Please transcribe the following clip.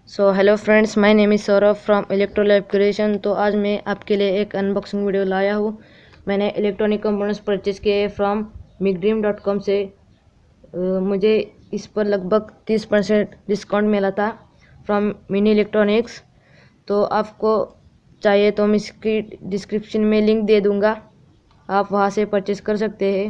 So hello friends, my name is Saurabh from Electrolab creation. तो आज मैं आपके लिए एक अनबॉक्सिंग वीडियो लाया हूँ। मैंने इलेक्ट्रॉनिक कंपोनेंट्स परचेज़ किए फ्रॉम migdream.com से। मुझे इस पर लगभग 30% डिस्काउंट मिला था फ्रॉम मिनी इलेक्ट्रॉनिक्स। तो आपको चाहिए तो मैं इसकी डिस्क्रिप्शन में लिंक दे दूँगा, आप वहाँ से परचेज़ कर सकते हैं।